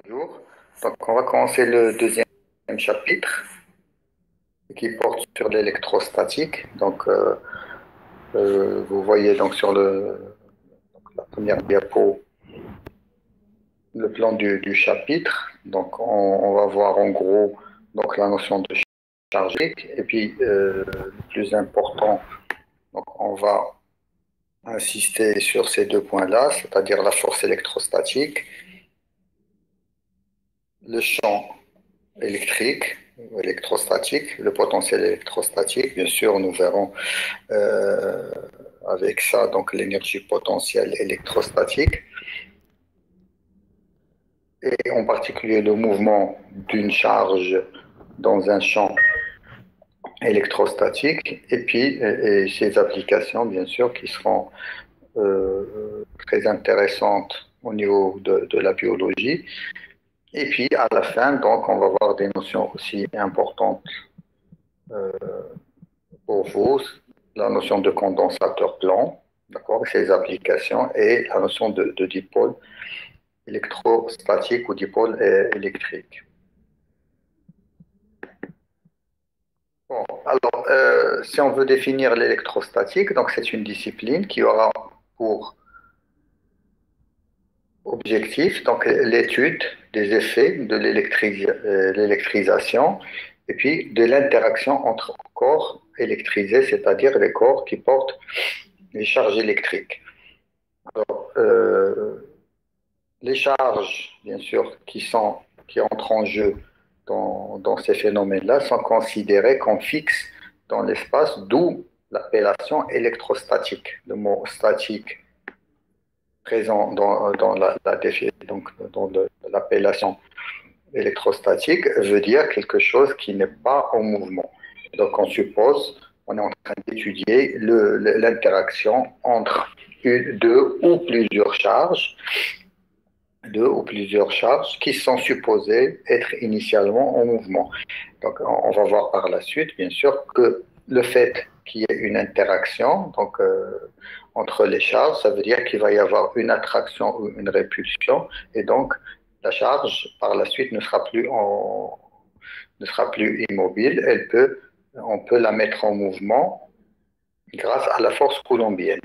Bonjour. Donc, on va commencer le deuxième chapitre qui porte sur l'électrostatique. Donc, vous voyez donc sur la première diapo le plan du chapitre. Donc, on va voir en gros donc, la notion de charge électrique. Et puis, le plus important, donc, on va insister sur ces deux points-là, c'est-à-dire la force électrostatique, le champ électrique, électrostatique, le potentiel électrostatique. Bien sûr, nous verrons euh, avec ça donc l'énergie potentielle électrostatique et en particulier le mouvement d'une charge dans un champ électrostatique et puis et ses applications bien sûr qui seront très intéressantes au niveau de la biologie. Et puis à la fin, donc, on va voir des notions aussi importantes pour vous, la notion de condensateur blanc, d'accord, ses applications, et la notion de dipôle électrostatique ou dipôle électrique. Bon, alors, si on veut définir l'électrostatique, donc c'est une discipline qui aura pour objectif donc l'étude des effets de l'électrisation et puis de l'interaction entre corps électrisés, c'est-à-dire les corps qui portent les charges électriques. Alors, les charges, bien sûr, qui entrent en jeu dans ces phénomènes-là sont considérées comme fixes dans l'espace, d'où l'appellation électrostatique. Le mot statique présent dans donc, dans l'appellation électrostatique veut dire quelque chose qui n'est pas en mouvement. Donc on suppose, on est en train d'étudier l'interaction entre deux ou plusieurs charges qui sont supposées être initialement en mouvement. Donc, on va voir par la suite, bien sûr, que le fait qu'il y ait une interaction donc, entre les charges, ça veut dire qu'il va y avoir une attraction ou une répulsion, et donc la charge, par la suite, ne sera plus immobile. On peut la mettre en mouvement grâce à la force coulombienne.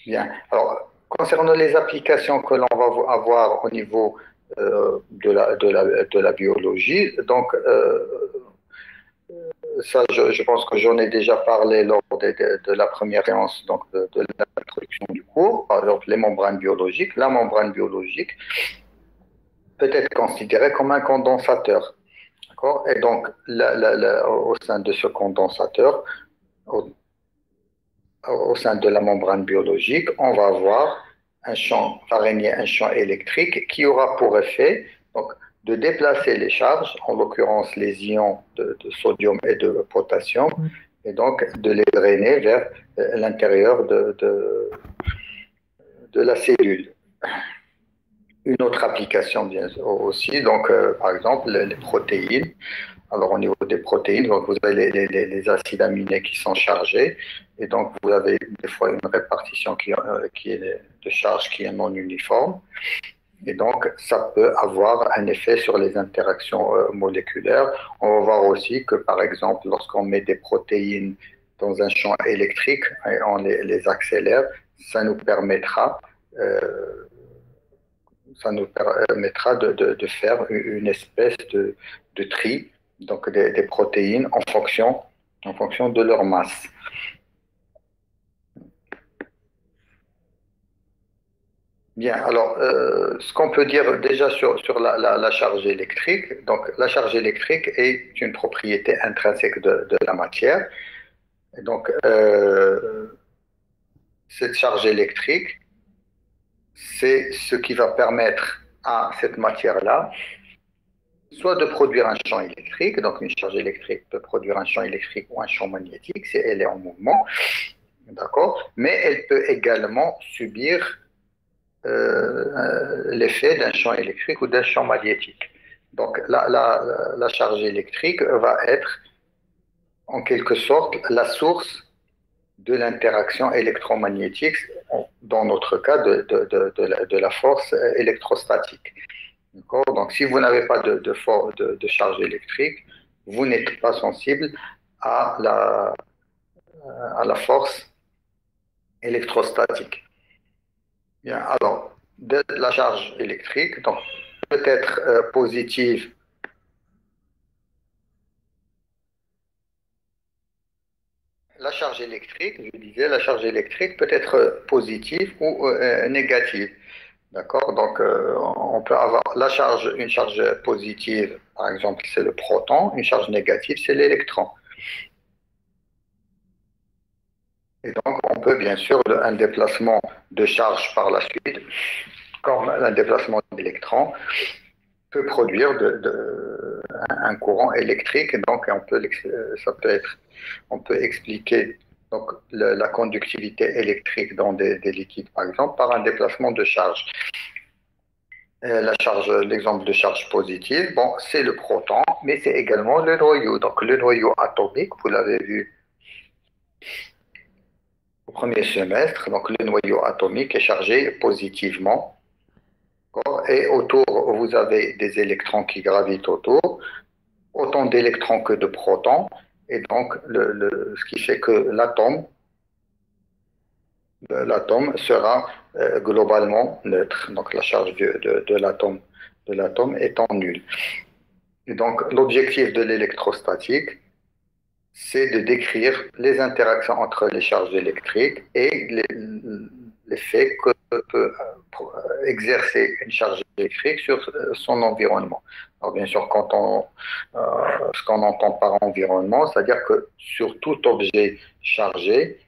Bien. Alors, concernant les applications que l'on va avoir au niveau de la biologie, donc ça, je pense que j'en ai déjà parlé lors de la première séance donc de l'introduction du cours. Par exemple, les membranes biologiques. La membrane biologique peut être considérée comme un condensateur. D'accord. Et donc, au sein de ce condensateur, au, au sein de la membrane biologique, on va avoir va régner un champ électrique qui aura pour effet donc, de déplacer les charges, en l'occurrence les ions de sodium et de potassium, et donc de les drainer vers l'intérieur de la cellule. Une autre application bien aussi, donc par exemple les protéines. Alors au niveau des protéines, donc, vous avez les acides aminés qui sont chargés et donc vous avez des fois une répartition qui est de charge qui est non uniforme et donc ça peut avoir un effet sur les interactions moléculaires. On va voir aussi que par exemple lorsqu'on met des protéines dans un champ électrique et on les accélère, ça nous permettra de faire une espèce de tri donc des protéines en fonction de leur masse. Bien, alors ce qu'on peut dire déjà sur la charge électrique, donc la charge électrique est une propriété intrinsèque de la matière. Et donc cette charge électrique, c'est ce qui va permettre à cette matière-là soit de produire un champ électrique, donc une charge électrique peut produire un champ électrique ou un champ magnétique si elle est en mouvement, d'accord, mais elle peut également subir l'effet d'un champ électrique ou d'un champ magnétique. Donc la charge électrique va être en quelque sorte la source de l'interaction électromagnétique, dans notre cas de la force électrostatique. D'accord? Donc, si vous n'avez pas de charge électrique, vous n'êtes pas sensible à à la force électrostatique. Bien, alors, de la charge électrique, donc peut être positive. La charge électrique, je disais, la charge électrique peut être positive ou négative. D'accord? Donc, on peut avoir une charge positive, par exemple, c'est le proton, une charge négative, c'est l'électron. Et donc, on peut bien sûr un déplacement de charge par la suite, comme un déplacement d'électrons, peut produire un courant électrique. Et donc, ça peut être, on peut expliquer donc, la conductivité électrique dans des liquides, par exemple, par un déplacement de charge. L'exemple de charge positive, bon, c'est le proton, mais c'est également le noyau. Donc, le noyau atomique, vous l'avez vu au premier semestre, donc le noyau atomique est chargé positivement. Et autour, vous avez des électrons qui gravitent autour, autant d'électrons que de protons. Et donc, ce qui fait que l'atome sera globalement neutre. Donc, la charge de l'atome étant nulle. Et donc, l'objectif de l'électrostatique, c'est de décrire les interactions entre les charges électriques et l'effet que peut exercer une charge électrique sur son environnement. Alors bien sûr, ce qu'on entend par environnement, c'est-à-dire que sur tout objet chargé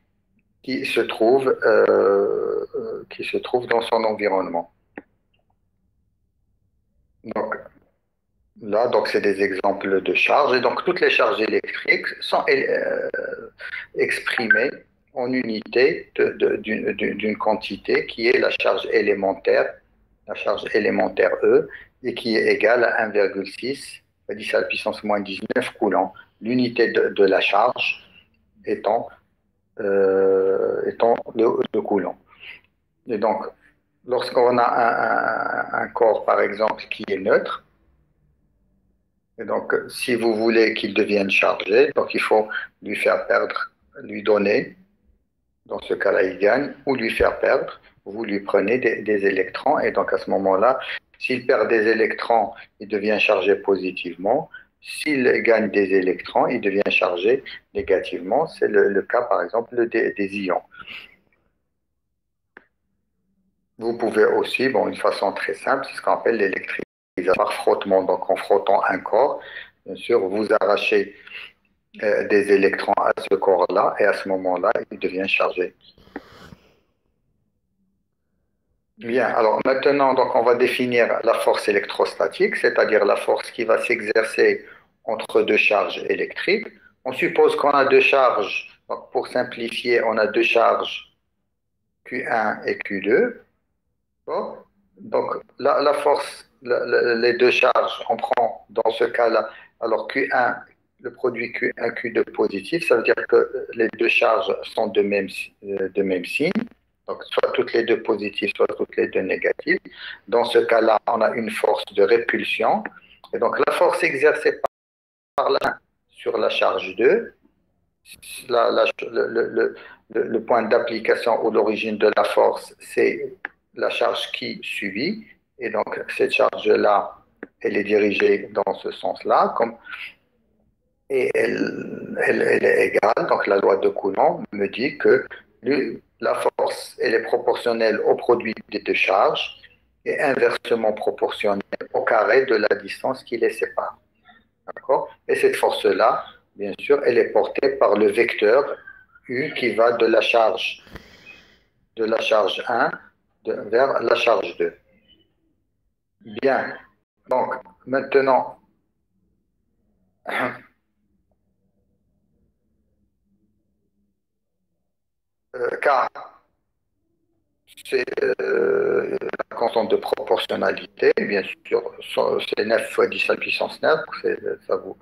qui se trouve dans son environnement. Donc là, donc c'est des exemples de charges. Et donc toutes les charges électriques sont exprimées en unité d'une quantité qui est la charge élémentaire E, et qui est égale à 1,6 à 10 à la puissance moins 19 coulombs. L'unité de la charge étant le coulomb. Et donc, lorsqu'on a un corps, par exemple, qui est neutre, et donc, si vous voulez qu'il devienne chargé, donc il faut lui faire perdre, lui donner, dans ce cas-là, il gagne, ou lui faire perdre, vous lui prenez des électrons, et donc à ce moment-là, s'il perd des électrons, il devient chargé positivement. S'il gagne des électrons, il devient chargé négativement. C'est le cas, par exemple, des ions. Vous pouvez aussi, bon, une façon très simple, c'est ce qu'on appelle l'électricité par frottement. Donc, en frottant un corps, bien sûr, vous arrachez des électrons à ce corps-là, et à ce moment-là, il devient chargé. Bien, alors maintenant, donc, on va définir la force électrostatique, c'est-à-dire la force qui va s'exercer entre deux charges électriques. On suppose qu'on a deux charges, donc pour simplifier, on a deux charges Q1 et Q2. Bon. Donc la force, les deux charges, on prend dans ce cas-là, alors Q1, le produit Q1, Q2 positif, ça veut dire que les deux charges sont de même signe. Donc, soit toutes les deux positives, soit toutes les deux négatives. Dans ce cas-là, on a une force de répulsion. Et donc, la force exercée par l'un sur la charge 2, le point d'application ou l'origine de la force, c'est la charge qui subit. Et donc, cette charge-là, elle est dirigée dans ce sens-là, et elle est égale. Donc, la loi de Coulomb me dit que la force, elle est proportionnelle au produit des deux charges et inversement proportionnelle au carré de la distance qui les sépare. D'accord? Et cette force-là, bien sûr, elle est portée par le vecteur U qui va de la charge 1 vers la charge 2. Bien. Donc, maintenant, K, c'est la constante de proportionnalité, bien sûr, c'est 9 fois 10 à la puissance 9, ça vous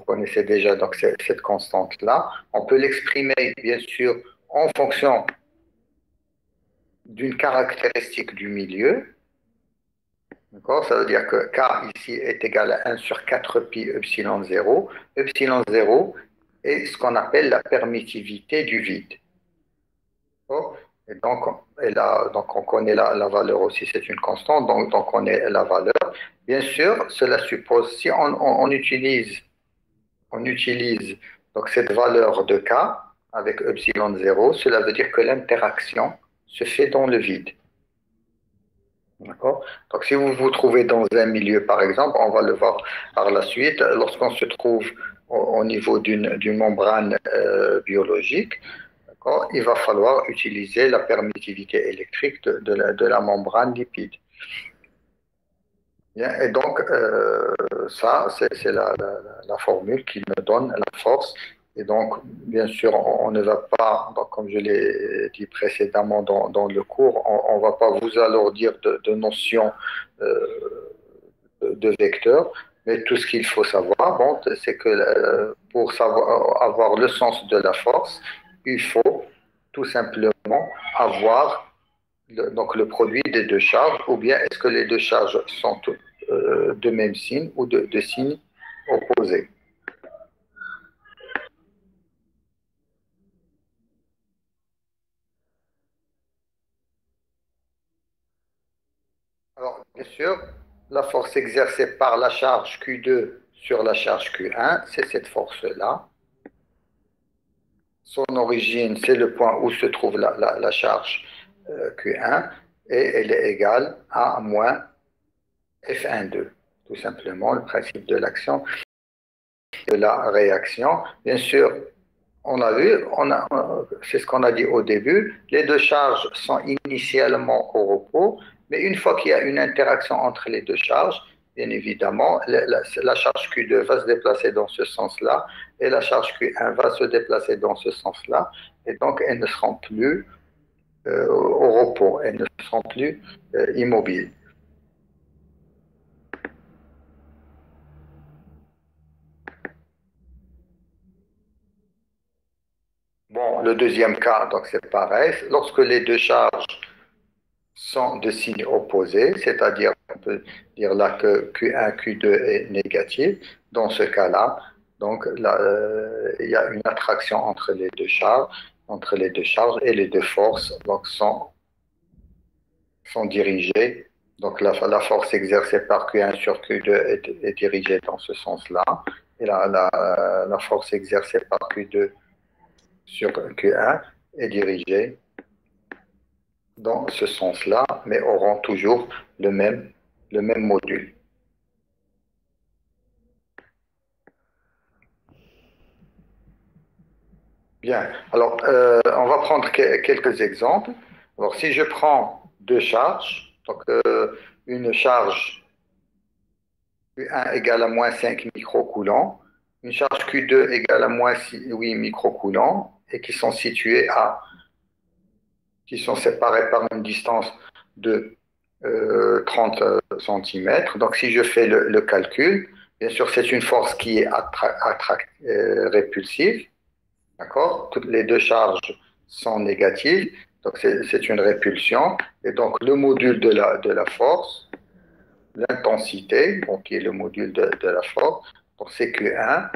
connaissez déjà donc cette constante-là. On peut l'exprimer, bien sûr, en fonction d'une caractéristique du milieu. D'accord? Ça veut dire que K ici est égal à 1 sur 4 pi epsilon 0. Epsilon 0 est ce qu'on appelle la permittivité du vide. D'accord? Et donc, donc on connaît la valeur aussi, c'est une constante, donc on connaît la valeur. Bien sûr, cela suppose, si on utilise donc cette valeur de K avec epsilon 0, cela veut dire que l'interaction se fait dans le vide. D'accord? Donc, si vous vous trouvez dans un milieu, par exemple, on va le voir par la suite, lorsqu'on se trouve au niveau d'une membrane biologique, d'accord, il va falloir utiliser la permittivité électrique de la membrane lipide. Bien, et donc, ça, c'est la formule qui me donne la force. Et donc, bien sûr, on ne va pas, donc, comme je l'ai dit précédemment dans le cours, on ne va pas vous alourdir de notions de vecteurs, mais tout ce qu'il faut savoir, bon, c'est que pour savoir, avoir le sens de la force, il faut tout simplement avoir donc le produit des deux charges, ou bien est-ce que les deux charges sont de même signe ou de signes opposés. Alors, bien sûr, la force exercée par la charge Q2 sur la charge Q1, c'est cette force-là. Son origine, c'est le point où se trouve la charge Q1, et elle est égale à moins F1,2. Tout simplement, le principe de l'action, de la réaction. Bien sûr, on a vu, c'est ce qu'on a dit au début, les deux charges sont initialement au repos, mais une fois qu'il y a une interaction entre les deux charges, bien évidemment, la charge Q2 va se déplacer dans ce sens-là et la charge Q1 va se déplacer dans ce sens-là, et donc elles ne seront plus au repos, elles ne seront plus immobiles. Bon, le deuxième cas, donc c'est pareil, lorsque les deux charges sont de signes opposés, c'est-à-dire on peut dire là que Q1, Q2 est négatif. Dans ce cas-là, donc là, il y a une attraction entre les deux charges et les deux forces donc sont dirigées. Donc la force exercée par Q1 sur Q2 est dirigée dans ce sens-là, et la force exercée par Q2 sur Q1 est dirigée dans ce sens-là, mais auront toujours le même module. Bien, alors on va prendre quelques exemples. Alors si je prends deux charges, donc une charge Q1 égale à moins 5 microcoulombs, une charge Q2 égale à moins 8 microcoulombs, et qui sont séparées par une distance de 30 cm. Donc si je fais le calcul, bien sûr c'est une force qui est répulsive. D'accord? Toutes les deux charges sont négatives, donc c'est une répulsion. Et donc le module de la force, l'intensité, donc qui est le module de la force, donc c'est Q1,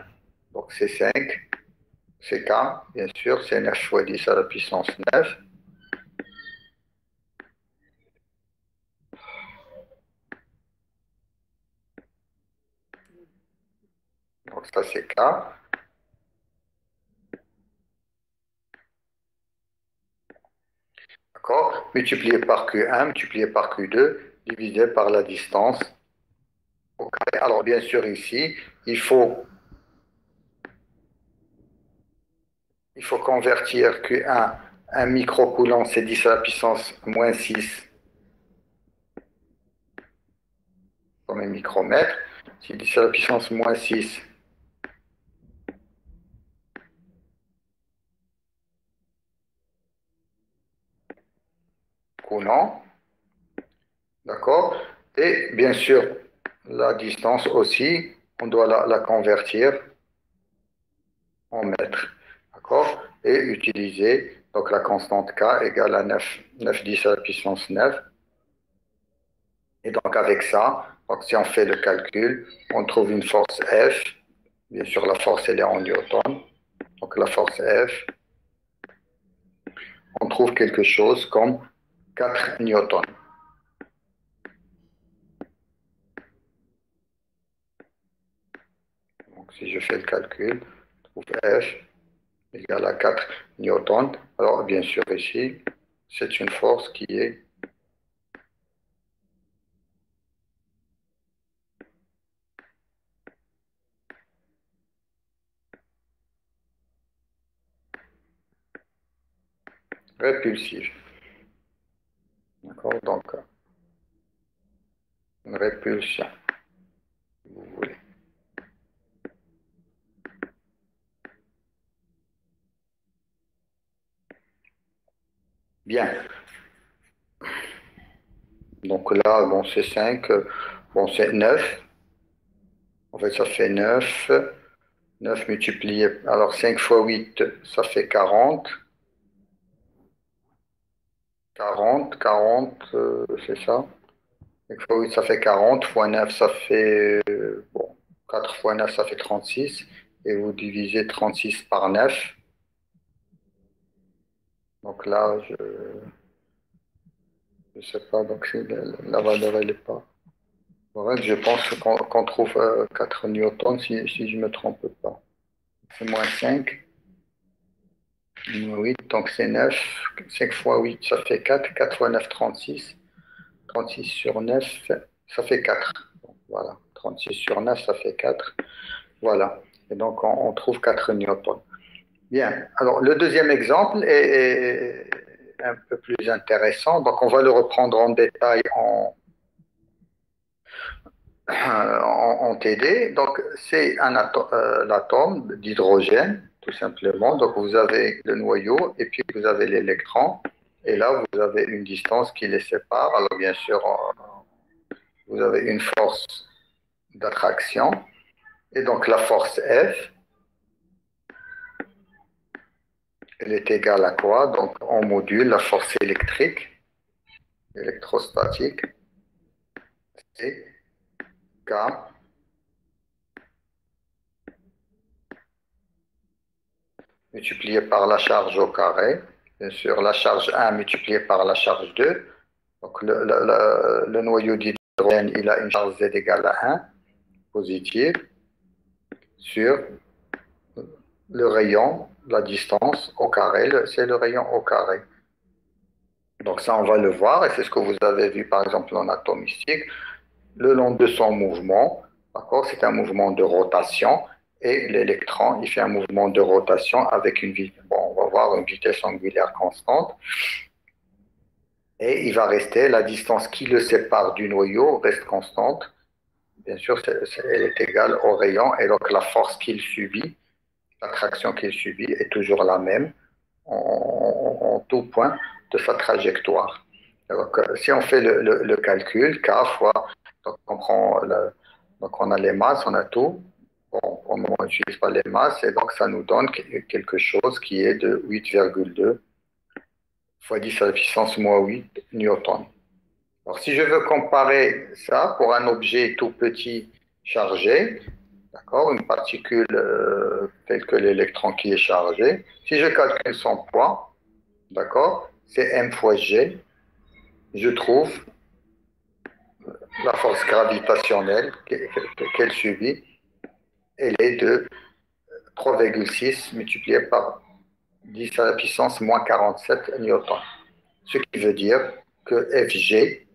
donc c'est 5, c'est K, bien sûr, c'est 9 fois 10 à la puissance 9. Donc ça c'est K. D'accord? Multiplié par Q1, multiplié par Q2, divisé par la distance au carré. Alors bien sûr ici, il faut il faut convertir Q1, un microcoulomb, c'est 10 à la puissance moins 6 comme un micromètre. C'est 10 à la puissance moins 6 coulomb. D'accord? Et bien sûr, la distance aussi, on doit la convertir en mètres. D'accord? Et utiliser donc la constante K égale à 9 10 à la puissance 9 Et donc avec ça, donc si on fait le calcul, on trouve une force F. Bien sûr, la force, elle est en newton. Donc la force F, on trouve quelque chose comme 4 newtons. Donc si je fais le calcul, je trouve F égale à 4 newtons. Alors bien sûr ici, c'est une force qui est répulsive. D'accord? Donc une répulsion, si vous voulez. Bien. Donc là, bon, c'est 5. Bon, c'est 9. En fait, ça fait 9. 9 multiplié. Alors 5 fois 8, ça fait 40. 40, c'est ça. 5 fois 8, ça fait 40. Fois 9, ça fait. Bon, 4 fois 9, ça fait 36. Et vous divisez 36 par 9. Donc là, je ne sais pas. Donc la valeur, elle n'est pas. Bref, je pense qu'on trouve 4 newtons si je ne me trompe pas. C'est moins 5. 8, donc c'est 9. 5 fois 8, ça fait 4. 4 fois 9, 36. 36 sur 9, ça fait 4. Donc, voilà. 36 sur 9, ça fait 4. Voilà. Et donc, on trouve 4 newtons. Bien. Alors, le deuxième exemple est un peu plus intéressant. Donc, on va le reprendre en détail en TD. Donc, c'est l'atome d'hydrogène, tout simplement. Donc, vous avez le noyau et puis vous avez l'électron. Et là, vous avez une distance qui les sépare. Alors, bien sûr, vous avez une force d'attraction. Et donc, la force F, elle est égale à quoi? Donc, on module la force électrique, électrostatique, c'est K multiplié par la charge au carré. Bien sûr, la charge 1 multipliée par la charge 2. Donc, le noyau d'hydrogène, il a une charge Z égale à 1, positive, sur le rayon, la distance au carré, c'est le rayon au carré. Donc ça, on va le voir, et c'est ce que vous avez vu par exemple en atomistique, le long de son mouvement, d'accord, c'est un mouvement de rotation, et l'électron, il fait un mouvement de rotation avec une vitesse, bon, on va voir une vitesse angulaire constante, et il va rester, la distance qui le sépare du noyau reste constante, bien sûr, elle est égale au rayon, et donc la force qu'il subit, l'attraction qu'il subit est toujours la même en tout point de sa trajectoire. Donc, si on fait le calcul, K fois, donc on prend donc on a les masses, on a tout. Bon, pour le moment, on n'utilise pas les masses, et donc ça nous donne quelque chose qui est de 8,2 fois 10 à la puissance moins 8 newtons. Alors, si je veux comparer ça pour un objet tout petit chargé, d'accord, une particule telle que l'électron qui est chargé, si je calcule son poids, d'accord, c'est m fois g, je trouve la force gravitationnelle qu'elle subit, elle est de 3,6 multiplié par 10 à la puissance moins 47 newtons. Ce qui veut dire que Fg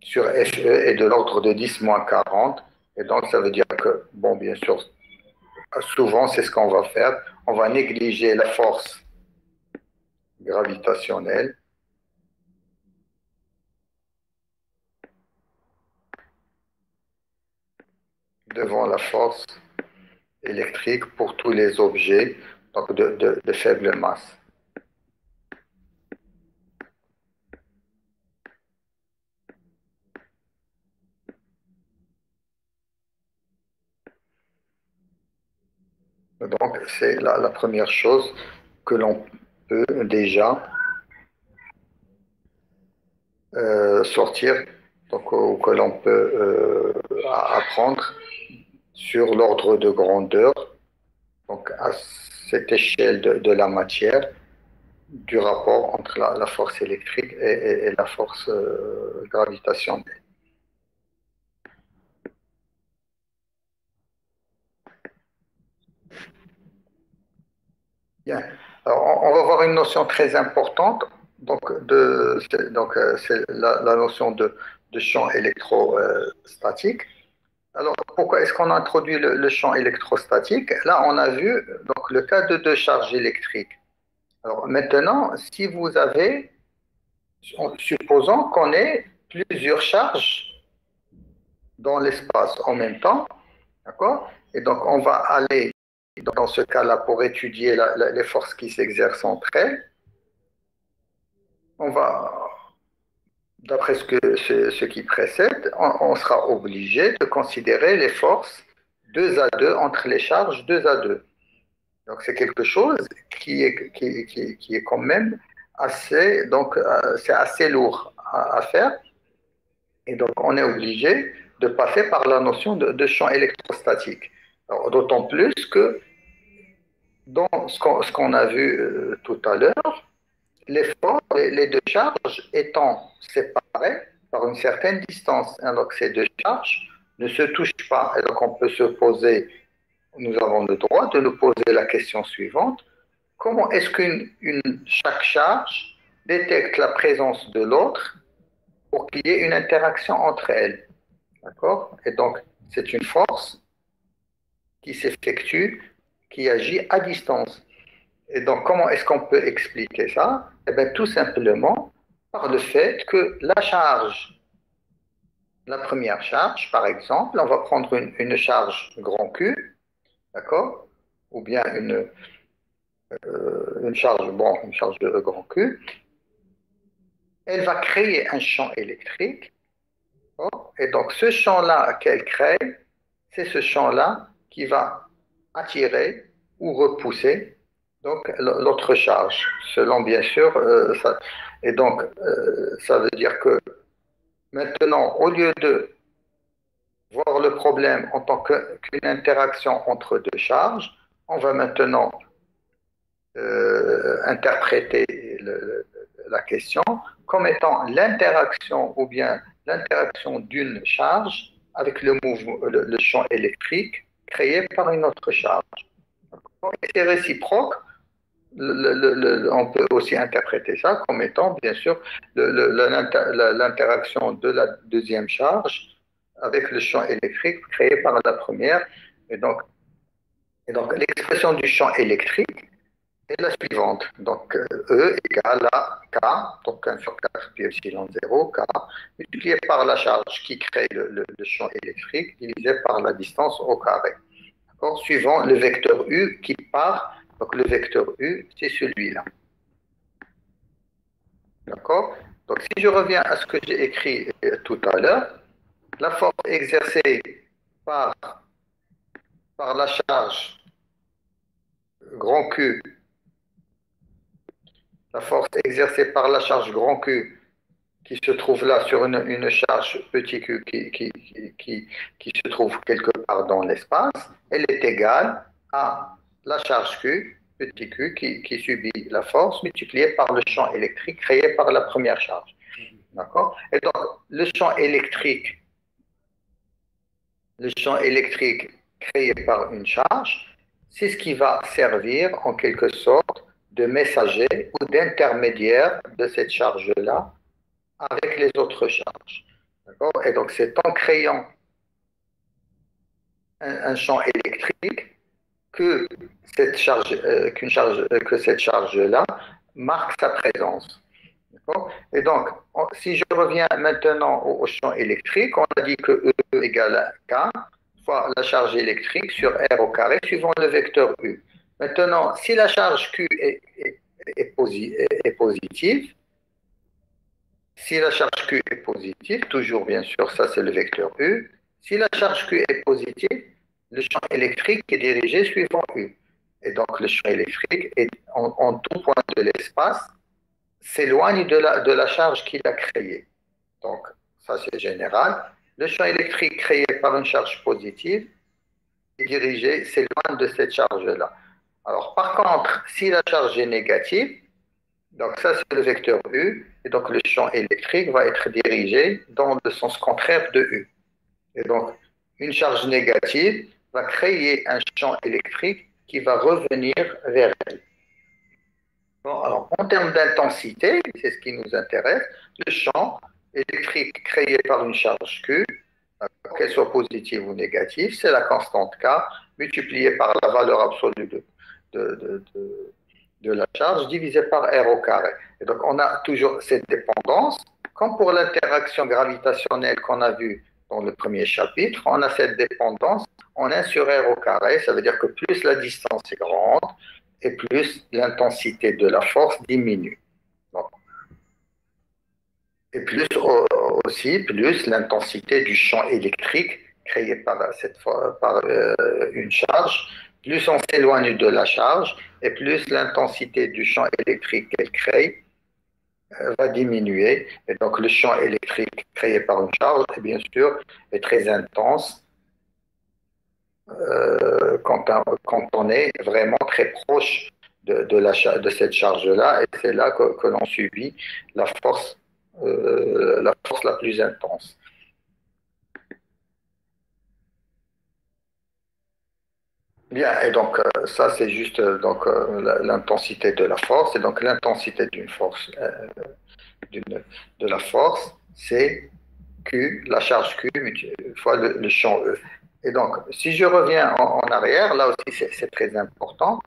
sur Fe est de l'ordre de 10 moins 40. Et donc, ça veut dire que, bon, bien sûr, souvent, c'est ce qu'on va faire. On va négliger la force gravitationnelle devant la force électrique pour tous les objets donc de faible masse. Donc, c'est la première chose que l'on peut déjà sortir donc, que l'on peut apprendre sur l'ordre de grandeur, donc à cette échelle de la matière, du rapport entre la force électrique et la force gravitationnelle. Bien. Alors, on va voir une notion très importante. C'est la notion de champ électrostatique. Alors, pourquoi est-ce qu'on a introduit le champ électrostatique? Là, on a vu donc, le cas de deux charges électriques. Alors, maintenant, si vous avez, supposons qu'on ait plusieurs charges dans l'espace en même temps, d'accord? Et donc, on va aller dans ce cas-là pour étudier les forces qui s'exercent entre elles. On va, d'après ce qui précède, on sera obligé de considérer les forces 2 à 2 entre les charges 2 à 2. Donc, c'est quelque chose qui est quand même assez, donc, c'est assez lourd à faire. Et donc, on est obligé de passer par la notion de champ électrostatique. D'autant plus que dans ce qu'on a vu tout à l'heure, les deux charges étant séparées par une certaine distance. Hein, donc, ces deux charges ne se touchent pas. Et donc, on peut se poser, nous avons le droit de nous poser la question suivante. Comment est-ce chaque charge détecte la présence de l'autre pour qu'il y ait une interaction entre elles? D'accord? Et donc, c'est une force qui s'effectue, qui agit à distance. Et donc, comment est-ce qu'on peut expliquer ça? Eh bien, tout simplement par le fait que la première charge, par exemple, on va prendre une charge grand Q, d'accord? Ou bien une charge de grand Q. Elle va créer un champ électrique. D'accord. Et donc, ce champ-là qu'elle crée, c'est ce champ-là qui va attirer ou repousser donc l'autre charge, selon bien sûr ça. Et donc, ça veut dire que maintenant, au lieu de voir le problème en tant qu'une interaction entre deux charges, on va maintenant interpréter la question comme étant l'interaction ou bien l'interaction d'une charge avec le champ électrique créé par une autre charge. Et c'est réciproque. On peut aussi interpréter ça comme étant, bien sûr, l'interaction de la deuxième charge avec le champ électrique créé par la première. Et donc, l'expression du champ électrique est la suivante. Donc, E égale à K, donc 1 sur 4 pi epsilon 0, K, multiplié par la charge qui crée le champ électrique, divisé par la distance au carré. Suivant le vecteur U qui part, donc le vecteur U, c'est celui-là. D'accord? Donc, si je reviens à ce que j'ai écrit tout à l'heure, la force exercée par, par la charge grand Q, la force exercée par la charge grand Q qui se trouve là sur une charge petit q qui se trouve quelque part dans l'espace, elle est égale à la charge q, petit q, qui subit la force multipliée par le champ électrique créé par la première charge. D'accord? Et donc, le champ électrique créé par une charge, c'est ce qui va servir en quelque sorte de messager ou d'intermédiaire de cette charge-là avec les autres charges. Et donc, c'est en créant un champ électrique que que cette charge-là marque sa présence. Et donc, si je reviens maintenant au champ électrique, on a dit que E égale à K fois la charge électrique sur R au carré suivant le vecteur U. Maintenant, si la charge Q est positive, si la charge Q est positive, toujours bien sûr, ça c'est le vecteur U. Si la charge Q est positive, le champ électrique est dirigé suivant U. Et donc le champ électrique, en tout point de l'espace, s'éloigne de la charge qu'il a créée. Donc ça c'est général. Le champ électrique créé par une charge positive est dirigé, s'éloigne de cette charge-là. Alors, par contre, si la charge est négative, donc ça c'est le vecteur U, et donc le champ électrique va être dirigé dans le sens contraire de U. Et donc, une charge négative va créer un champ électrique qui va revenir vers elle. Bon, alors, en termes d'intensité, c'est ce qui nous intéresse, le champ électrique créé par une charge Q, qu'elle soit positive ou négative, c'est la constante K multipliée par la valeur absolue de, de, de la charge divisée par R au carré. Et donc, on a toujours cette dépendance. Comme pour l'interaction gravitationnelle qu'on a vue dans le premier chapitre, on a cette dépendance en 1 sur R au carré. Ça veut dire que plus la distance est grande et plus l'intensité de la force diminue. Donc, et plus aussi, plus l'intensité du champ électrique créé par une charge, plus on s'éloigne de la charge, et plus l'intensité du champ électrique qu'elle crée va diminuer. Et donc le champ électrique créé par une charge, bien sûr, est très intense quand on est vraiment très proche de cette charge-là, et c'est là que l'on subit la force la plus intense. Bien, et donc ça c'est juste l'intensité de la force, et donc l'intensité d'une force, de la force, c'est Q, la charge Q fois le champ E. Et donc, si je reviens en arrière, là aussi c'est très important,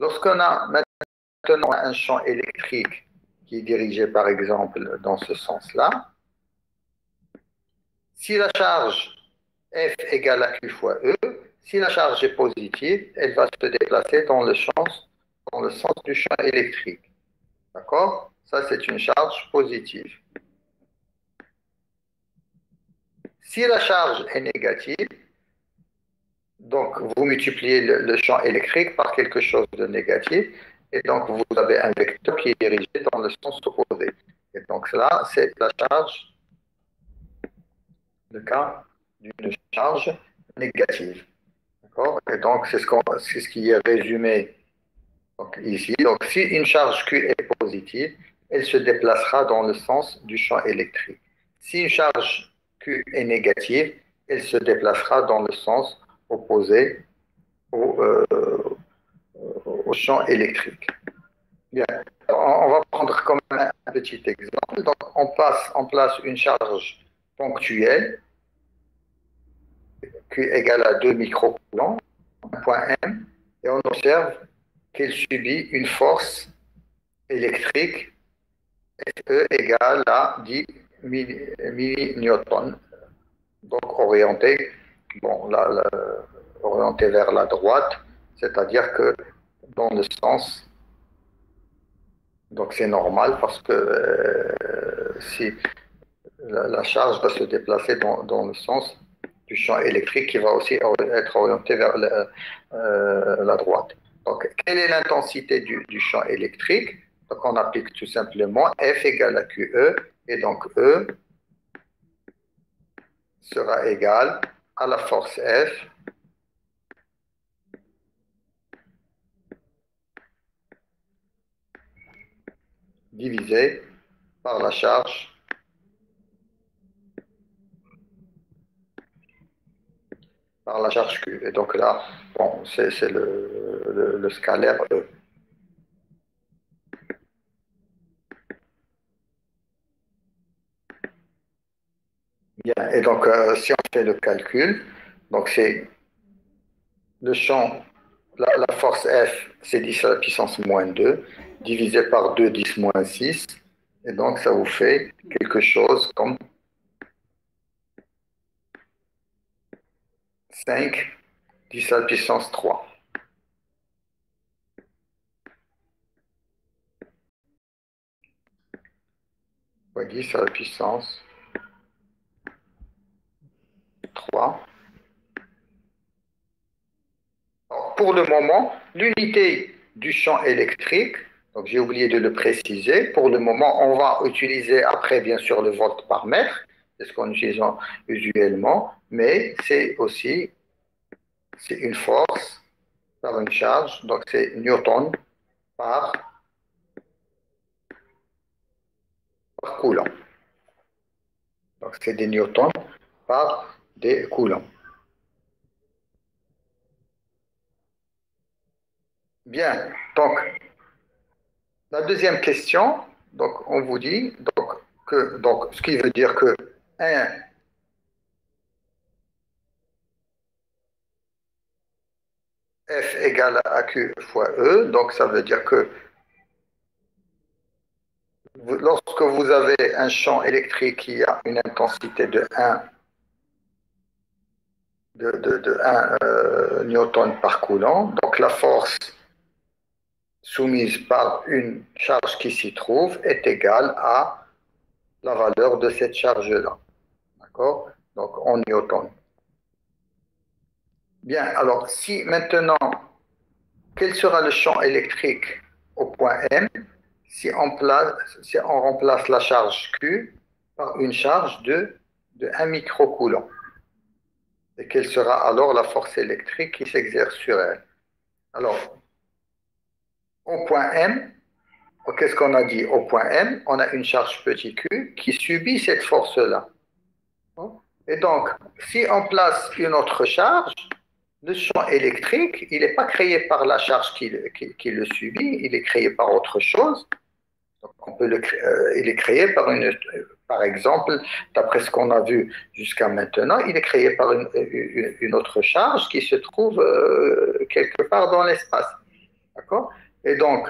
lorsqu'on a maintenant un champ électrique qui est dirigé par exemple dans ce sens-là, si la charge F égale à Q fois E, si la charge est positive, elle va se déplacer dans le sens du champ électrique. D'accord? Ça, c'est une charge positive. Si la charge est négative, donc vous multipliez le champ électrique par quelque chose de négatif, et donc vous avez un vecteur qui est dirigé dans le sens opposé. Et donc là, c'est la charge, le cas d'une charge négative. Et donc, c'est ce qui est résumé donc, ici. Donc, si une charge Q est positive, elle se déplacera dans le sens du champ électrique. Si une charge Q est négative, elle se déplacera dans le sens opposé au champ électrique. Bien. Alors, on va prendre comme un petit exemple. Donc, on place une charge ponctuelle Q égale à 2 microcoulombs, un point M, et on observe qu'elle subit une force électrique E égale à 10 millinewtons, donc orientée vers la droite, c'est-à-dire que dans le sens, donc c'est normal parce que si la charge va se déplacer dans le sens du champ électrique qui va aussi être orienté vers la droite. Donc, quelle est l'intensité du champ électrique? Donc, on applique tout simplement F égale à QE, et donc E sera égal à la force F divisé par la charge Q. Et donc là, bon, c'est le scalaire E. Bien, et donc si on fait le calcul, donc c'est le champ, la force F, c'est 10 à la puissance moins 2, divisé par 2, 10 moins 6, et donc ça vous fait quelque chose comme 5, 10 à la puissance 3. Ouais, 10 à la puissance 3. Alors, pour le moment, l'unité du champ électrique, donc j'ai oublié de le préciser, pour le moment, on va utiliser après, bien sûr, le volt par mètre, c'est ce qu'on utilise usuellement, mais c'est une force par une charge, donc c'est newton par, par coulomb. Donc c'est des newtons par des coulombs. Bien, donc la deuxième question, donc on vous dit donc ce qui veut dire que 1 F égale à Q fois E, donc ça veut dire que lorsque vous avez un champ électrique qui a une intensité de 1, de 1 newton par coulomb, donc la force soumise par une charge qui s'y trouve est égale à la valeur de cette charge-là. D'accord? Donc en newton. Bien, alors si maintenant, quel sera le champ électrique au point M si on remplace la charge Q par une charge de 1 microcoulomb? Et quelle sera alors la force électrique qui s'exerce sur elle? Alors, au point M, qu'est-ce qu'on a dit? Au point M, on a une charge petit q qui subit cette force-là. Et donc, si on place une autre charge, le champ électrique, il n'est pas créé par la charge qui le subit, il est créé par autre chose. Donc, il est créé par exemple, d'après ce qu'on a vu jusqu'à maintenant, il est créé par une autre charge qui se trouve quelque part dans l'espace. D'accord? Et donc,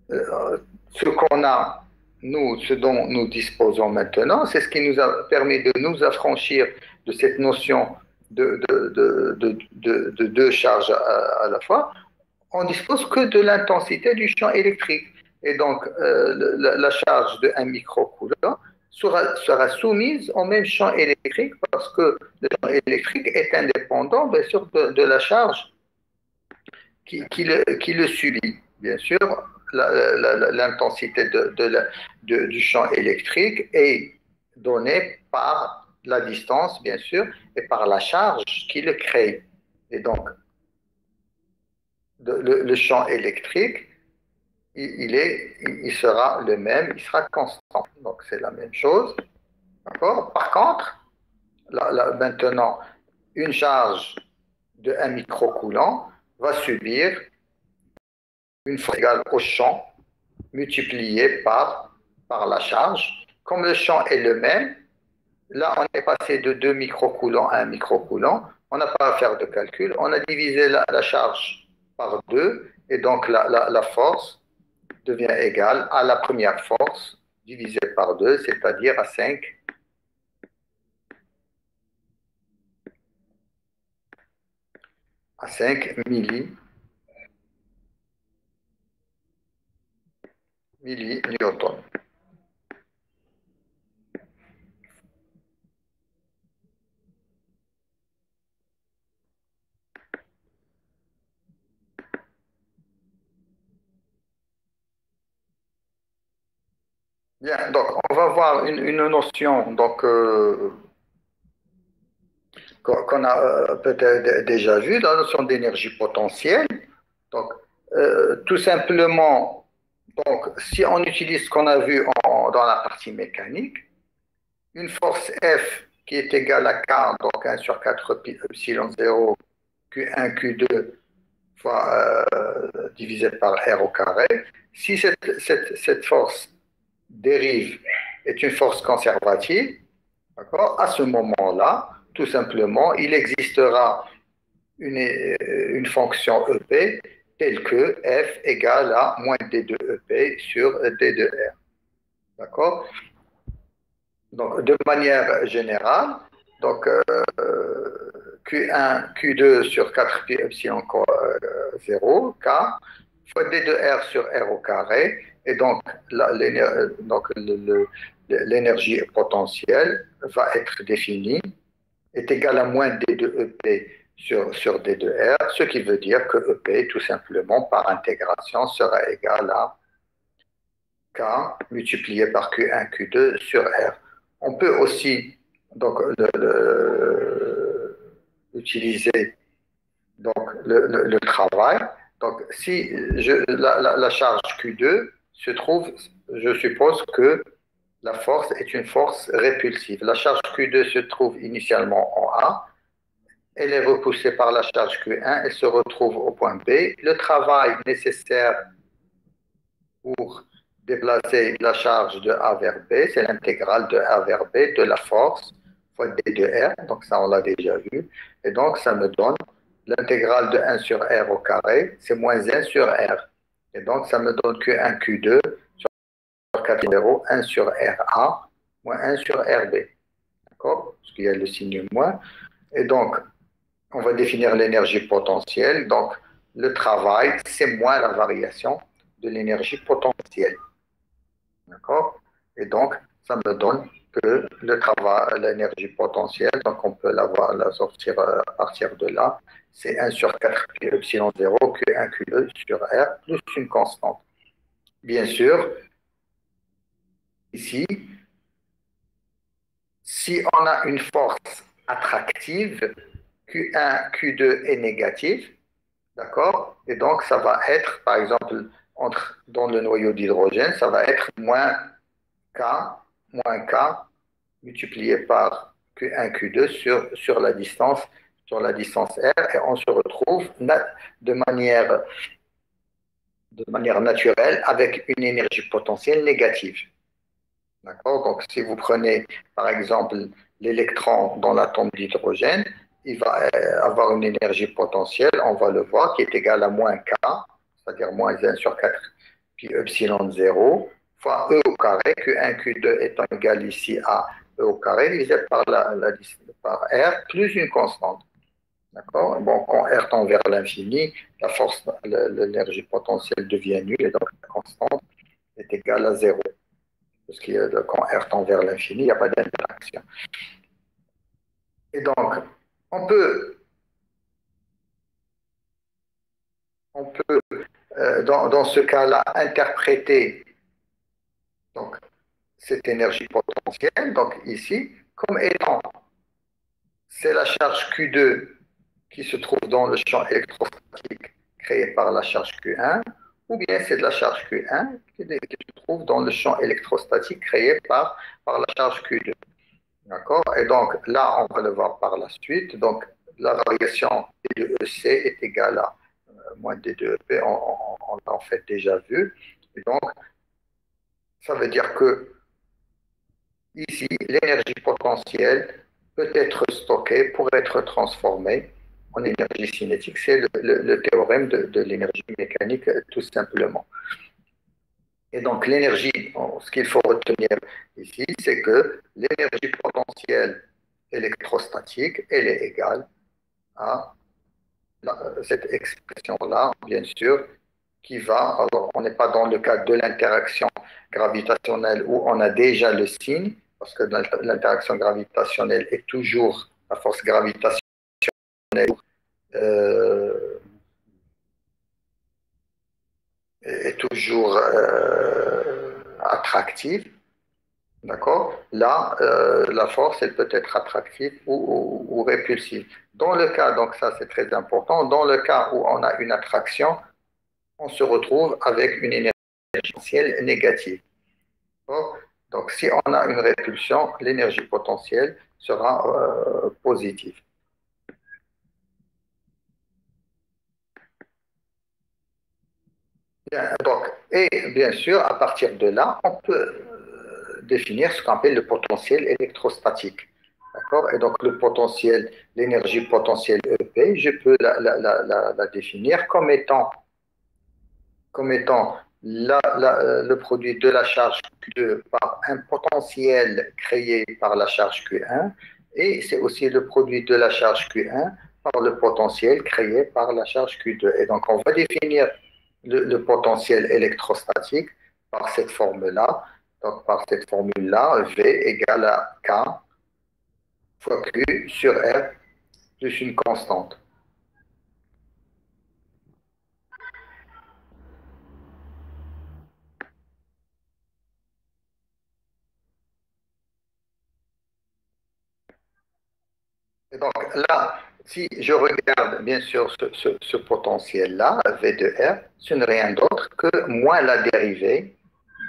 ce qu'on a, nous, ce dont nous disposons maintenant, c'est ce qui nous a permis de nous affranchir de cette notion de deux charges à la fois. On dispose que de l'intensité du champ électrique. Et donc, la charge de 1 microcoulomb sera soumise au même champ électrique parce que le champ électrique est indépendant, bien sûr, de la charge qui le subit. Bien sûr, l'intensité du champ électrique est donnée par la distance, bien sûr, et par la charge qui le crée. Et donc, le champ électrique, il sera le même, il sera constant. Donc, c'est la même chose. D'accord? Par contre, maintenant, une charge de 1 microcoulomb va subir une force égale au champ multiplié par la charge. Comme le champ est le même, là, on est passé de 2 microcoulombs à 1 microcoulomb. On n'a pas à faire de calcul. On a divisé la charge par 2 et donc la force devient égale à la première force divisée par 2, c'est-à-dire à 5 millinewtons. Bien, donc on va voir une notion qu'on a peut-être déjà vue, la notion d'énergie potentielle. Donc, tout simplement, donc, si on utilise ce qu'on a vu dans la partie mécanique, une force F qui est égale à K, donc 1 sur 4 pi epsilon 0, Q1, Q2, fois, divisé par R au carré, si cette force dérive est une force conservative, d'accord, à ce moment-là, tout simplement, il existera une fonction EP telle que F égale à moins D2EP sur D2R. D'accord? Donc, de manière générale, donc, Q1, Q2 sur 4 pi epsilon 0, K, fois D2R sur R au carré, et donc l'énergie potentielle va être définie, est égale à moins D2EP sur D2R, ce qui veut dire que EP, tout simplement, par intégration, sera égal à K multiplié par Q1, Q2 sur R. On peut aussi donc, utiliser donc, le travail. Donc, si la charge Q2 se trouve, je suppose que la force est une force répulsive. La charge Q2 se trouve initialement en A, elle est repoussée par la charge Q1, elle se retrouve au point B. Le travail nécessaire pour déplacer la charge de A vers B, c'est l'intégrale de A vers B de la force fois D de R, donc ça on l'a déjà vu. Et donc ça me donne l'intégrale de 1 sur R au carré, c'est moins 1 sur R. Et donc ça me donne Q1, Q2 sur 4 0, 1 sur RA moins 1 sur RB. D'accord? Parce qu'il y a le signe moins. Et donc, on va définir l'énergie potentielle. Donc, le travail, c'est moins la variation de l'énergie potentielle. D'accord? Et donc, ça me donne que le travail, l'énergie potentielle, donc on peut la sortir à partir de là, c'est 1 sur 4 pi epsilon 0, Q1, Q2 sur R, plus une constante. Bien sûr, ici, si on a une force attractive, Q1, Q2 est négatif, d'accord? Et donc, ça va être, par exemple, dans le noyau d'hydrogène, ça va être K, moins K multiplié par Q1, Q2 sur la distance R, et on se retrouve de manière naturelle avec une énergie potentielle négative. D'accord? Donc, si vous prenez, par exemple, l'électron dans l'atome d'hydrogène, il va avoir une énergie potentielle, on va le voir, qui est égale à moins K, c'est-à-dire moins 1 sur 4 pi epsilon 0, fois E au carré, Q1, Q2 étant égal ici à E au carré, divisé par R, plus une constante. D'accord? Bon, quand R tend vers l'infini, la force, l'énergie potentielle devient nulle, et donc la constante est égale à 0. Parce que quand R tend vers l'infini, il n'y a pas d'interaction. Et donc, on peut, on peut dans ce cas-là, interpréter donc, cette énergie potentielle, donc ici, comme étant, c'est la charge Q2 qui se trouve dans le champ électrostatique créé par la charge Q1, ou bien c'est de la charge Q1 qui se trouve dans le champ électrostatique créé par la charge Q2. D'accord? Et donc là, on va le voir par la suite. Donc la variation D de EC est égale à moins D de EP, on l'a en fait déjà vu. Et donc, ça veut dire que ici, l'énergie potentielle peut être stockée pour être transformée en énergie cinétique. C'est le théorème de l'énergie mécanique, tout simplement. Et donc, l'énergie, ce qu'il faut retenir ici, c'est que l'énergie potentielle électrostatique, elle est égale à cette expression-là, bien sûr, qui va, alors on n'est pas dans le cadre de l'interaction gravitationnelle où on a déjà le signe, parce que l'interaction gravitationnelle est toujours, la force gravitationnelle euh, est toujours attractive. D'accord? Là, la force, elle peut être attractive ou répulsive. Dans le cas, donc ça c'est très important, dans le cas où on a une attraction, on se retrouve avec une énergie potentielle négative. D'accord? Donc si on a une répulsion, l'énergie potentielle sera positive. Bien, donc, et bien sûr, à partir de là, on peut définir ce qu'on appelle le potentiel électrostatique. D'accord? Et donc, le potentiel, l'énergie potentielle EP, je peux la définir comme étant le produit de la charge Q2 par un potentiel créé par la charge Q1, et c'est aussi le produit de la charge Q1 par le potentiel créé par la charge Q2. Et donc, on va définir le potentiel électrostatique par cette formule-là. Donc, par cette formule-là, V égale à K fois Q sur R plus une constante. là, si je regarde bien sûr ce potentiel-là, V de R, ce n'est rien d'autre que moins la dérivée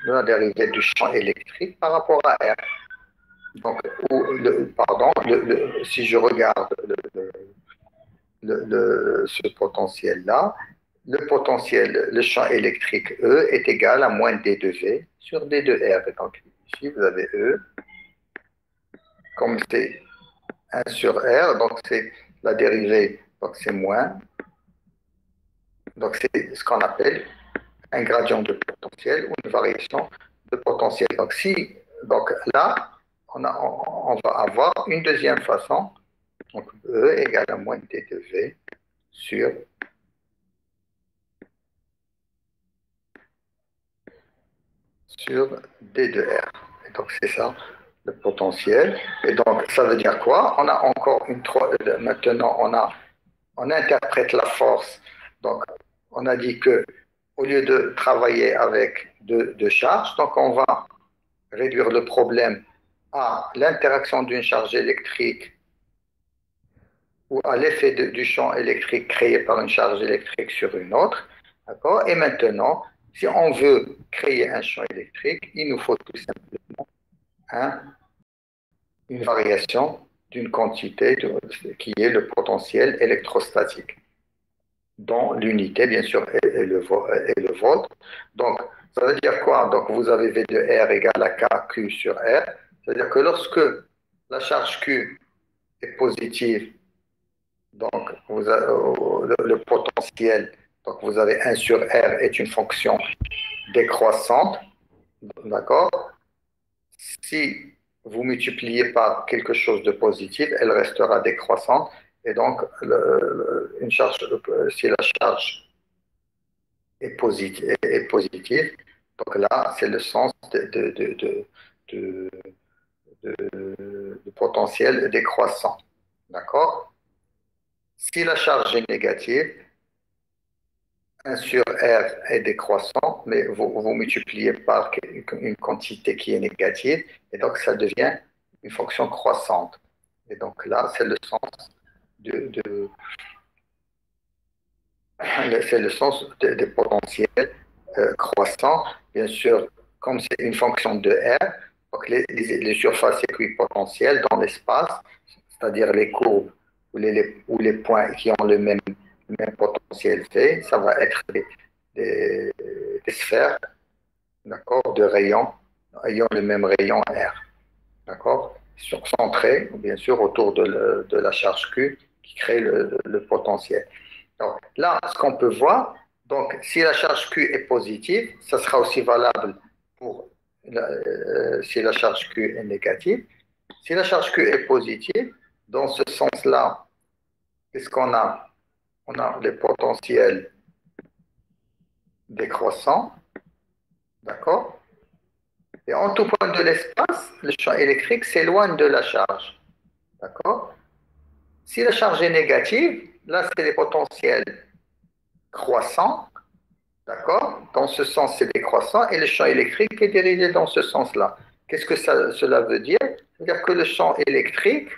du champ électrique par rapport à R. Donc, pardon, si je regarde ce potentiel-là, le potentiel, le champ électrique E est égal à moins D de V sur D de R. Et donc, ici, vous avez E, comme c'est 1 sur R, donc c'est la dérivée, donc c'est moins. Donc, c'est ce qu'on appelle un gradient de potentiel ou une variation de potentiel. Donc là, on va avoir une deuxième façon. Donc, E égale à moins D de V sur D de R. Et donc, c'est ça, le potentiel. Et donc, ça veut dire quoi? On a encore maintenant, on interprète la force. Donc, on a dit que au lieu de travailler avec deux charges, donc on va réduire le problème à l'interaction d'une charge électrique ou à l'effet du champ électrique créé par une charge électrique sur une autre. D'accord? Et maintenant, si on veut créer un champ électrique, il nous faut tout simplement une variation d'une quantité qui est le potentiel électrostatique, dont l'unité, bien sûr, est le volt. Donc, ça veut dire quoi? Donc, vous avez V de R égale à KQ sur R. C'est-à-dire que lorsque la charge Q est positive, donc le potentiel, donc vous avez 1 sur R est une fonction décroissante, d'accord? Si vous multipliez par quelque chose de positif, elle restera décroissante. Et donc, si la charge est positive, donc là, c'est le sens de, de potentiel décroissant. D'accord? Si la charge est négative, 1 sur R est décroissant, mais vous multipliez par une quantité qui est négative, et donc ça devient une fonction croissante. Et donc là, c'est le sens c'est le sens des potentiels croissants. Bien sûr, comme c'est une fonction de R, donc les surfaces équipotentielles dans l'espace, c'est-à-dire les courbes ou les points qui ont le même potentiel V, ça va être des sphères, d'accord, de rayons ayant le même rayon R, d'accord, centrées, bien sûr, autour de la charge Q qui crée le potentiel. Donc, là, ce qu'on peut voir, donc, si la charge Q est positive, ça sera aussi valable pour si la charge Q est négative. Si la charge Q est positive, dans ce sens-là, qu'est-ce qu'on a? On a les potentiels décroissants, d'accord? Et en tout point de l'espace, le champ électrique s'éloigne de la charge, d'accord? Si la charge est négative, là, c'est les potentiels croissants, d'accord? Dans ce sens, c'est décroissant et le champ électrique est dirigé dans ce sens-là. Qu'est-ce que cela veut dire? C'est-à-dire que le champ électrique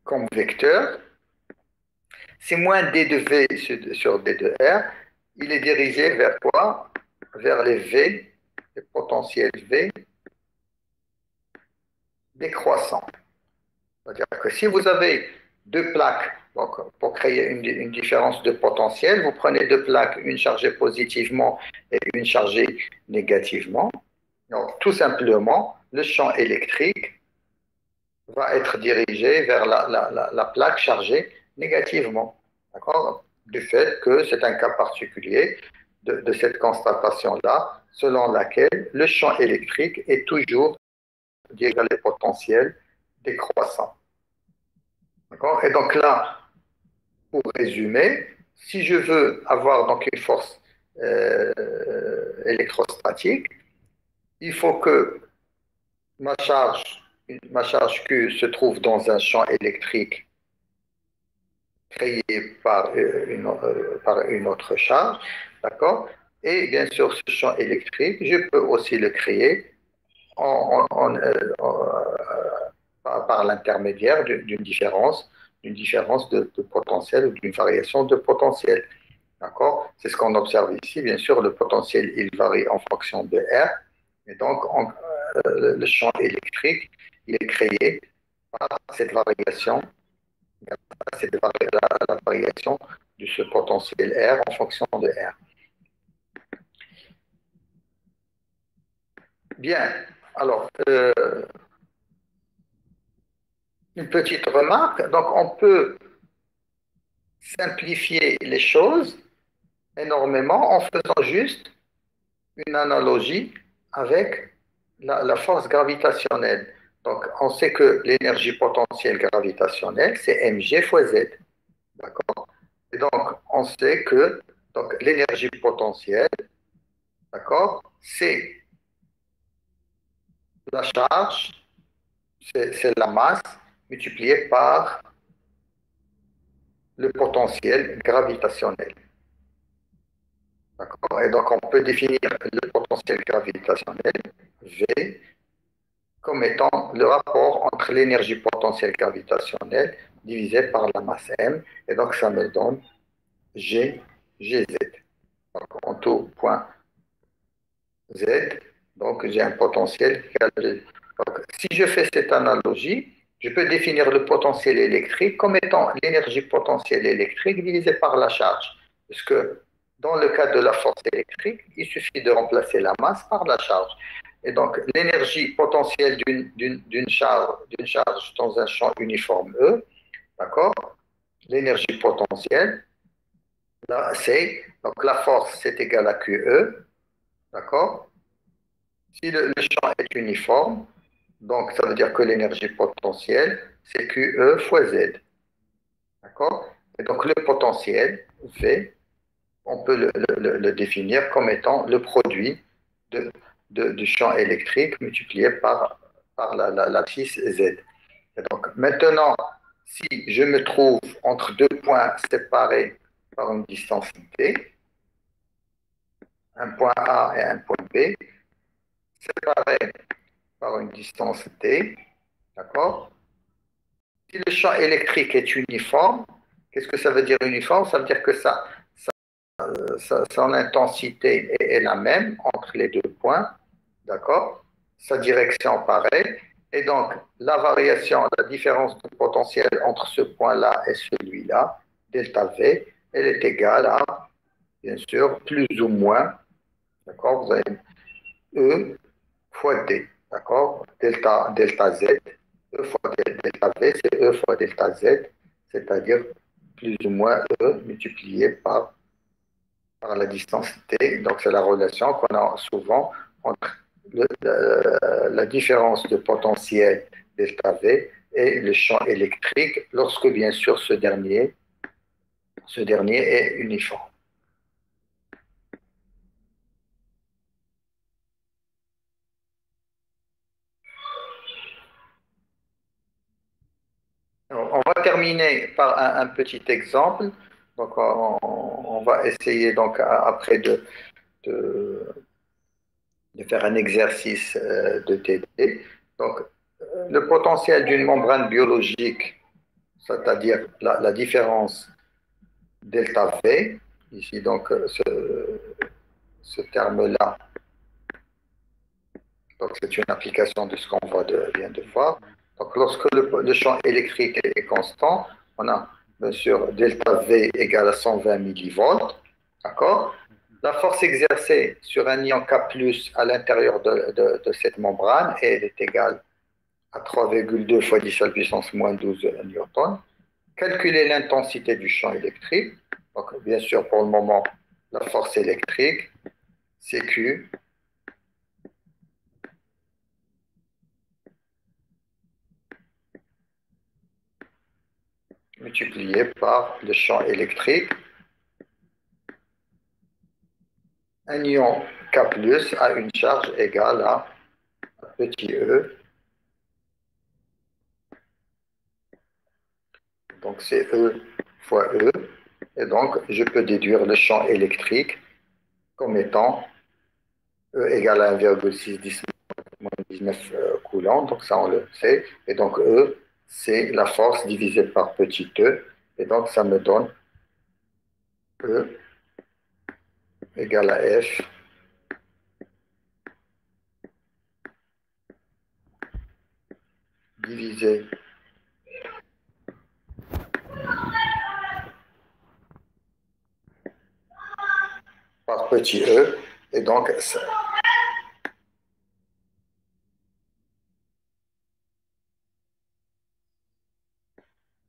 comme vecteur, c'est moins d de V sur d de R. Il est dirigé vers quoi? Vers les V, les potentiels V décroissants. C'est-à-dire que si vous avez deux plaques, donc pour créer une différence de potentiel, vous prenez deux plaques, une chargée positivement et une chargée négativement. Donc, tout simplement, le champ électrique va être dirigé vers la plaque chargée négativement. D'accord? Du fait que c'est un cas particulier de cette constatation-là, selon laquelle le champ électrique est toujours dirigé vers les potentiels décroissants. D'accord? Et donc là, pour résumer, si je veux avoir donc une force électrostatique, il faut que ma charge Q se trouve dans un champ électrique créé par une autre charge, d'accord? Et bien sûr, ce champ électrique, je peux aussi le créer par l'intermédiaire d'une différence de potentiel ou d'une variation de potentiel. D'accord? C'est ce qu'on observe ici. Bien sûr, le potentiel, il varie en fonction de R. Et donc, le champ électrique, il est créé par cette variation, la variation de ce potentiel R en fonction de R. Bien. Alors, une petite remarque. Donc, on peut simplifier les choses énormément en faisant juste une analogie avec la force gravitationnelle. Donc, on sait que l'énergie potentielle gravitationnelle, c'est mg fois z. D'accord? Et donc, on sait que l'énergie potentielle, d'accord, c'est la charge, c'est la masse multipliée par le potentiel gravitationnel. D'accord? Et donc, on peut définir le potentiel gravitationnel, V, comme étant le rapport entre l'énergie potentielle gravitationnelle divisé par la masse m. Et donc, ça me donne G, Gz. Donc, en tout point Z, donc j'ai un potentiel égal à G. Donc, si je fais cette analogie, je peux définir le potentiel électrique comme étant l'énergie potentielle électrique divisée par la charge. Parce que dans le cas de la force électrique, il suffit de remplacer la masse par la charge. Et donc, l'énergie potentielle d'une charge dans un champ uniforme E, d'accord? L'énergie potentielle, là, c'est, donc la force, c'est égal à QE, d'accord? Si le champ est uniforme, donc ça veut dire que l'énergie potentielle, c'est QE fois Z, d'accord? Et donc le potentiel, V, on peut le définir comme étant le produit du champ électrique multiplié par l'axis Z. Et donc, maintenant, si je me trouve entre deux points séparés par une distance t, un point A et un point B, séparés par une distance t, d'accord? Si le champ électrique est uniforme, qu'est-ce que ça veut dire uniforme? Ça veut dire que son intensité est la même entre les deux points, d'accord? Sa direction pareille. Et donc, la variation, la différence de potentiel entre ce point-là et celui-là, delta V, elle est égale à, bien sûr, plus ou moins, d'accord? Vous avez E fois D, d'accord? Delta Z, E fois delta V, c'est E fois delta Z, c'est-à-dire plus ou moins E multiplié par la distance t. Donc, c'est la relation qu'on a souvent entre la différence de potentiel delta V et le champ électrique lorsque, bien sûr, ce dernier est uniforme. Alors, on va terminer par un petit exemple. Donc, on va essayer donc après de, de faire un exercice de TD. Donc, le potentiel d'une membrane biologique, c'est-à-dire la différence delta V, ici donc ce terme-là, donc c'est une application de ce qu'on vient de voir. Donc lorsque le champ électrique est constant, on a bien sûr delta V égale à 120 millivolts, d'accord? La force exercée sur un ion K+, à l'intérieur de cette membrane, elle est égale à 3,2 fois 10 à la puissance moins 12 newtons. Calculer l'intensité du champ électrique. Donc, bien sûr, pour le moment, la force électrique, c'est Q multiplié par le champ électrique. Un ion K+ a une charge égale à petit e. Donc, c'est E fois E. Et donc, je peux déduire le champ électrique comme étant E égale à 1,6 10 moins 18 19 coulombs, donc ça on le sait. Et donc E, c'est la force divisée par petit e. Et donc ça me donne E égale à F divisé par petit e. Et donc,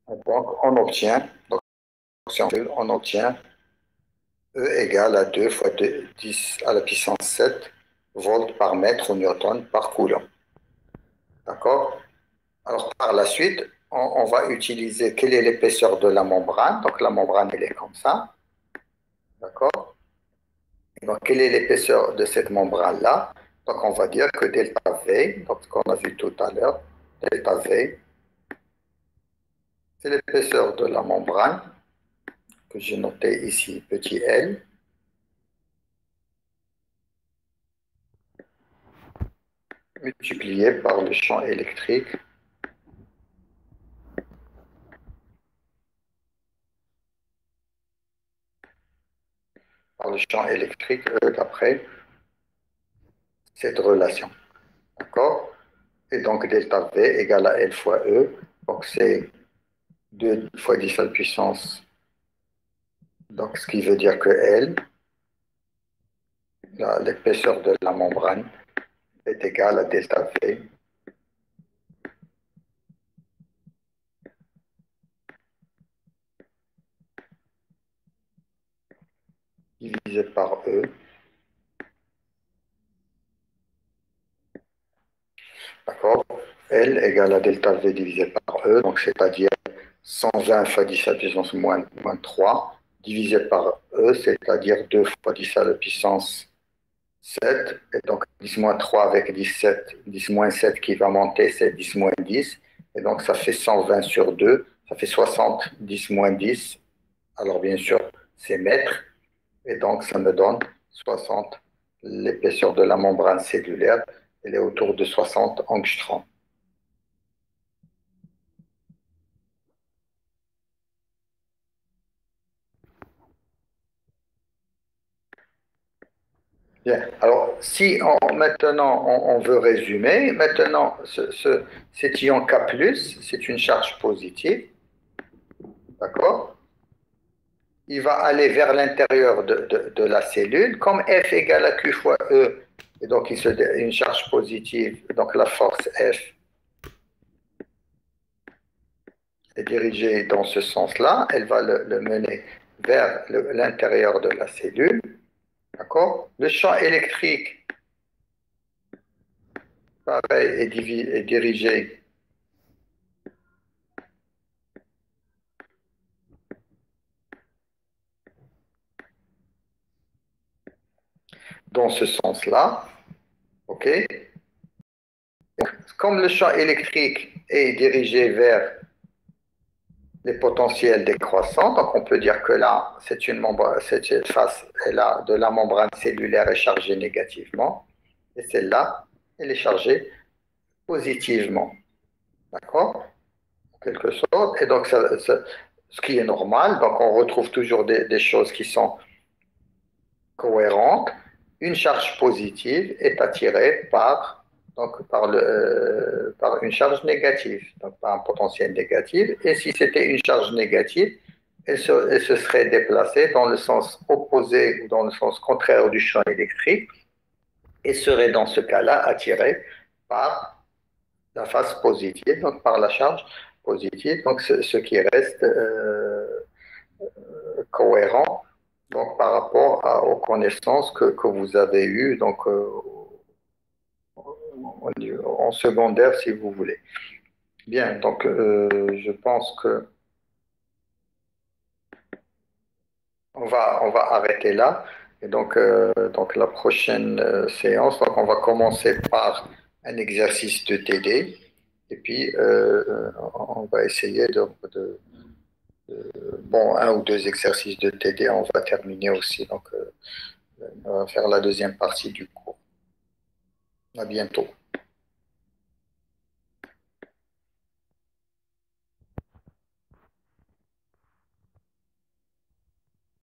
on obtient, donc si on obtient E égale à 2 fois 10 à la puissance 7 volts par mètre ou newton par coulomb. D'accord? Alors, par la suite, on va utiliser quelle est l'épaisseur de la membrane. Donc, la membrane, elle est comme ça. D'accord? Donc, quelle est l'épaisseur de cette membrane-là? Donc, on va dire que delta V, donc ce qu'on a vu tout à l'heure, delta V, c'est l'épaisseur de la membrane, que j'ai noté ici, petit l, multiplié par le champ électrique, d'après cette relation. D'accord? Et donc, delta V égale à L fois E. Donc, c'est 2 fois 10 à la puissance. Donc, ce qui veut dire que L, l'épaisseur de la membrane, est égale à delta V divisé par E. D'accord? L égale à delta V divisé par E. Donc, c'est-à-dire 120 fois 10 à la puissance moins 3 divisé par E, c'est-à-dire 2 fois 10 à la puissance 7. Et donc 10 moins 3 avec 17, 10 moins 7 qui va monter, c'est 10 moins 10. Et donc ça fait 120 sur 2, ça fait 60, 10 moins 10. Alors bien sûr, c'est mètres. Et donc ça me donne 60. L'épaisseur de la membrane cellulaire, elle est autour de 60 angstroms. Bien. Alors, si maintenant on veut résumer, maintenant cet ion K+, c'est une charge positive, d'accord? Il va aller vers l'intérieur de la cellule, comme F égale à Q fois E, et donc une charge positive, donc la force F est dirigée dans ce sens-là, elle va le mener vers l'intérieur de la cellule, d'accord? Le champ électrique, pareil, est dirigé dans ce sens-là, ok? Comme le champ électrique est dirigé vers les potentiels décroissants, donc on peut dire que là, cette face là de la membrane cellulaire est chargée négativement, et celle-là, elle est chargée positivement. D'accord? En quelque sorte. Et donc, ce qui est normal, donc on retrouve toujours des choses qui sont cohérentes. Une charge positive est attirée par une charge négative, donc par un potentiel négatif. Et si c'était une charge négative, elle se serait déplacée dans le sens opposé ou dans le sens contraire du champ électrique et serait dans ce cas-là attirée par la phase positive, donc par la charge positive, donc ce qui reste cohérent donc, par rapport aux connaissances que vous avez eues donc, en secondaire, si vous voulez. Bien, donc je pense que on va arrêter là. Et donc la prochaine séance, donc on va commencer par un exercice de TD. Et puis, on va essayer bon, un ou deux exercices de TD, on va terminer aussi. Donc, on va faire la deuxième partie du cours. À bientôt.